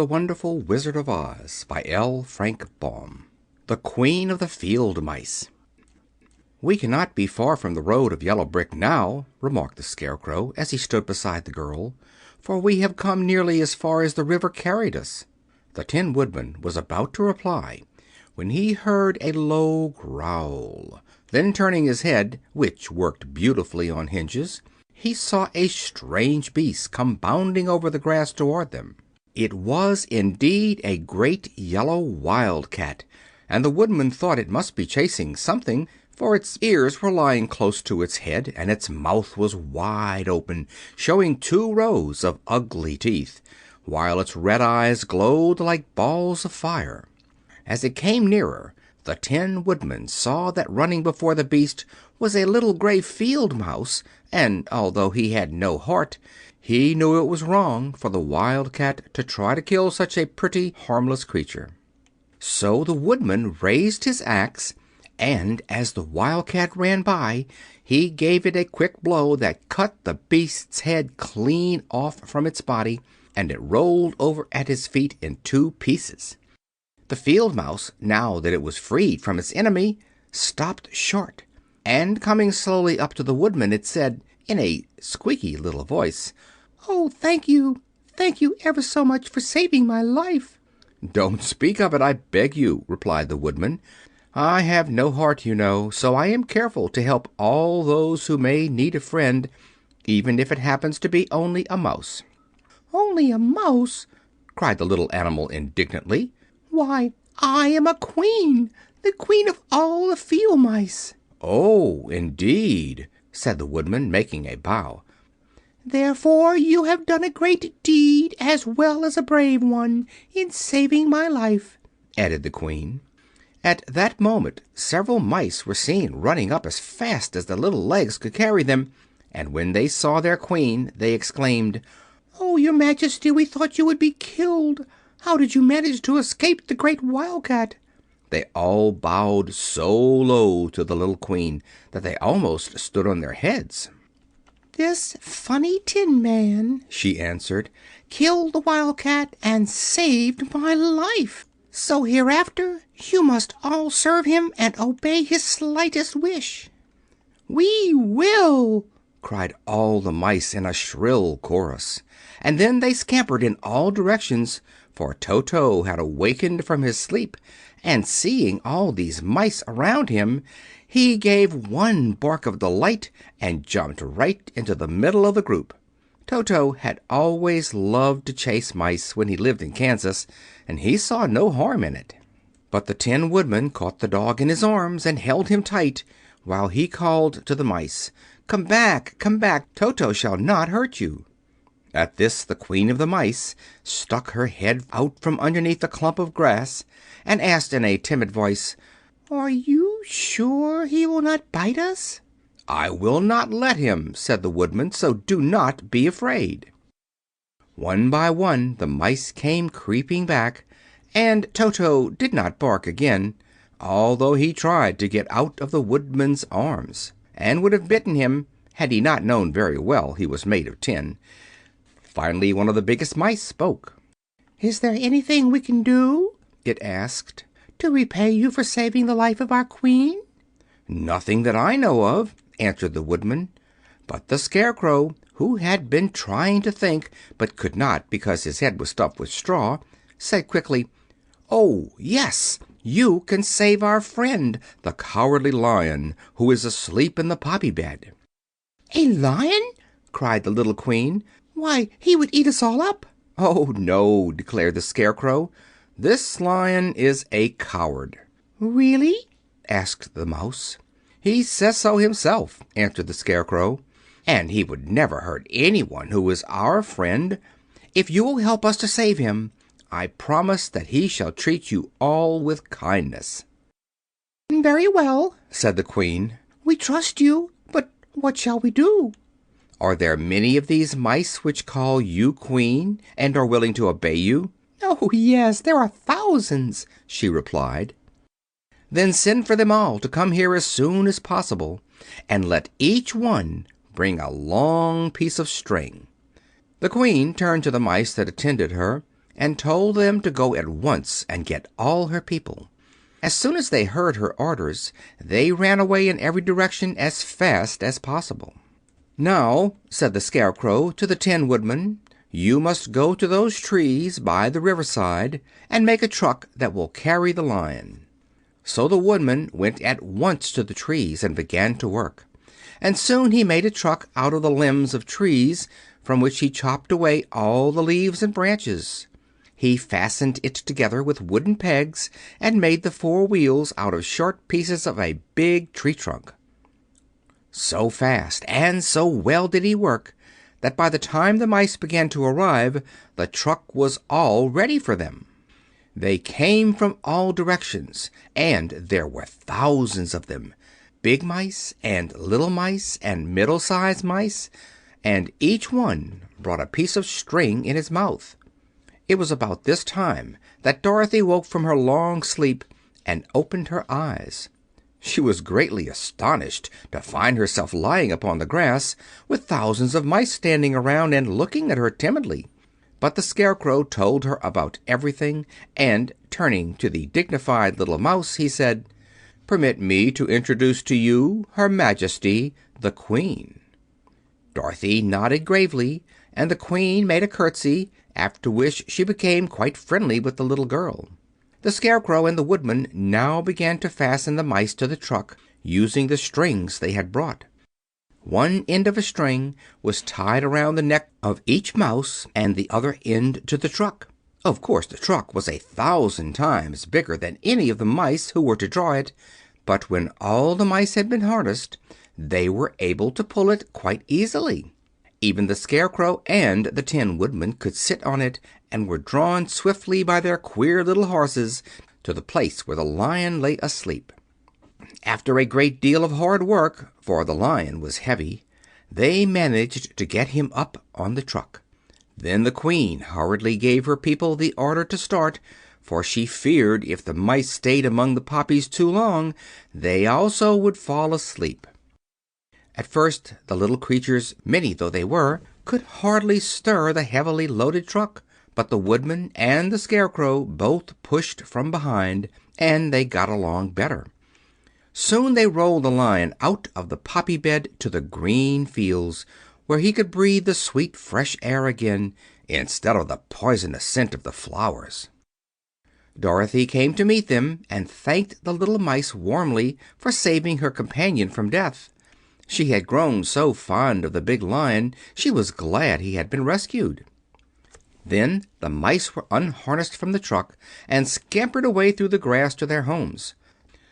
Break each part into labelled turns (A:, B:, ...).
A: the Wonderful Wizard of Oz by L. Frank Baum. The Queen of the Field Mice. "We cannot be far from the road of yellow brick now," remarked the Scarecrow, as he stood beside the girl, "for we have come nearly as far as the river carried us." The Tin Woodman was about to reply when he heard a low growl. Then, turning his head, which worked beautifully on hinges, he saw a strange beast come bounding over the grass toward them. It was indeed a great yellow wildcat, and the Woodman thought it must be chasing something, for its ears were lying close to its head, and its mouth was wide open, showing 2 rows of ugly teeth, while its red eyes glowed like balls of fire. As it came nearer, the Tin Woodman saw that running before the beast was a little gray field mouse, and although he had no heart, he knew it was wrong for the wildcat to try to kill such a pretty, harmless creature. So the Woodman raised his axe, and as the wildcat ran by, he gave it a quick blow that cut the beast's head clean off from its body, and it rolled over at his feet in 2 pieces. The field mouse, now that it was freed from its enemy, stopped short, and coming slowly up to the Woodman, it said, in a squeaky little voice, "Oh, thank you ever so much for saving my life." "Don't speak of it, I beg you," replied the Woodman. "I have no heart, you know, so I am careful to help all those who may need a friend, even if it happens to be only a mouse." "Only a mouse!" cried the little animal indignantly. "Why, I am a queen, the queen of all the field mice." "Oh, indeed," said the Woodman, making a bow. "Therefore you have done a great deed, as well as a brave one, in saving my life," added the Queen. At that moment several mice were seen running up as fast as their little legs could carry them, and when they saw their Queen they exclaimed, "Oh, your Majesty, we thought you would be killed. How did you manage to escape the great wildcat?" They all bowed so low to the little Queen that they almost stood on their heads. "This funny Tin Man," she answered, "killed the wildcat and saved my life. So hereafter you must all serve him and obey his slightest wish." "We will!" cried all the mice in a shrill chorus, and then they scampered in all directions, for Toto had awakened from his sleep, and seeing all these mice around him, he gave one bark of delight and jumped right into the middle of the group. Toto had always loved to chase mice when he lived in Kansas, and he saw no harm in it. But the Tin Woodman caught the dog in his arms and held him tight, while he called to the mice, come back, Toto shall not hurt you." At this the Queen of the Mice stuck her head out from underneath a clump of grass and asked in a timid voice, "Are you sure he will not bite us?" "I will not let him," said the Woodman, "so do not be afraid." One by one the mice came creeping back, and Toto did not bark again, although he tried to get out of the Woodman's arms, and would have bitten him had he not known very well he was made of tin. Finally one of the biggest mice spoke. "Is there anything we can do," it asked, "to repay you for saving the life of our Queen?" "Nothing that I know of," answered the Woodman. But the Scarecrow, who had been trying to think, but could not because his head was stuffed with straw, said quickly, "Oh, yes, you can save our friend, the Cowardly Lion, who is asleep in the poppy bed." "A lion?" cried the little Queen. "Why, he would eat us all up." "Oh, no," declared the Scarecrow. "This lion is a coward." "Really?" asked the mouse. "He says so himself," answered the Scarecrow, "and he would never hurt anyone who is our friend. If you will help us to save him, I promise that he shall treat you all with kindness." "Very well," said the Queen. "We trust you, but what shall we do?" "Are there many of these mice which call you Queen and are willing to obey you?" "Oh, yes, there are thousands," she replied. "Then send for them all to come here as soon as possible, and let each one bring a long piece of string." The Queen turned to the mice that attended her and told them to go at once and get all her people. As soon as they heard her orders, they ran away in every direction as fast as possible. "Now," said the Scarecrow to the Tin Woodman, "you must go to those trees by the riverside and make a truck that will carry the Lion." So the Woodman went at once to the trees and began to work, and soon he made a truck out of the limbs of trees, from which he chopped away all the leaves and branches. He fastened it together with wooden pegs and made the four wheels out of short pieces of a big tree trunk. So fast and so well did he work that by the time the mice began to arrive, the truck was all ready for them. They came from all directions, and there were thousands of them, big mice and little mice and middle-sized mice, and each one brought a piece of string in his mouth. It was about this time that Dorothy woke from her long sleep and opened her eyes. She was greatly astonished to find herself lying upon the grass, with thousands of mice standing around and looking at her timidly. But the Scarecrow told her about everything, and, turning to the dignified little mouse, he said, "Permit me to introduce to you Her Majesty, the Queen." Dorothy nodded gravely, and the Queen made a curtsy, after which she became quite friendly with the little girl. The Scarecrow and the Woodman now began to fasten the mice to the truck, using the strings they had brought. One end of a string was tied around the neck of each mouse and the other end to the truck. Of course, the truck was 1,000 times bigger than any of the mice who were to draw it, but when all the mice had been harnessed, they were able to pull it quite easily. Even the Scarecrow and the Tin Woodman could sit on it, and were drawn swiftly by their queer little horses to the place where the Lion lay asleep. After a great deal of hard work, for the Lion was heavy, they managed to get him up on the truck. Then the Queen hurriedly gave her people the order to start, for she feared if the mice stayed among the poppies too long, they also would fall asleep. At first the little creatures, many though they were, could hardly stir the heavily loaded truck, but the Woodman and the Scarecrow both pushed from behind, and they got along better. Soon they rolled the Lion out of the poppy bed to the green fields, where he could breathe the sweet fresh air again, instead of the poisonous scent of the flowers. Dorothy came to meet them, and thanked the little mice warmly for saving her companion from death. She had grown so fond of the big Lion she was glad he had been rescued. Then the mice were unharnessed from the truck and scampered away through the grass to their homes.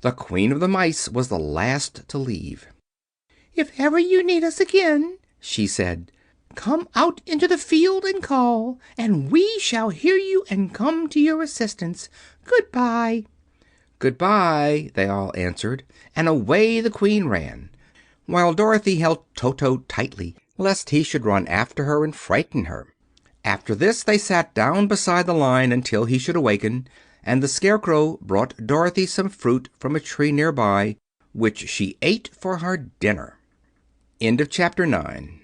A: The Queen of the Mice was the last to leave. "If ever you need us again," she said, "come out into the field and call, and we shall hear you and come to your assistance. Goodbye." "Goodbye," they all answered, and away the Queen ran, while Dorothy held Toto tightly, lest he should run after her and frighten her. After this they sat down beside the Lion until he should awaken, and the Scarecrow brought Dorothy some fruit from a tree near by, which she ate for her dinner. End of chapter 9.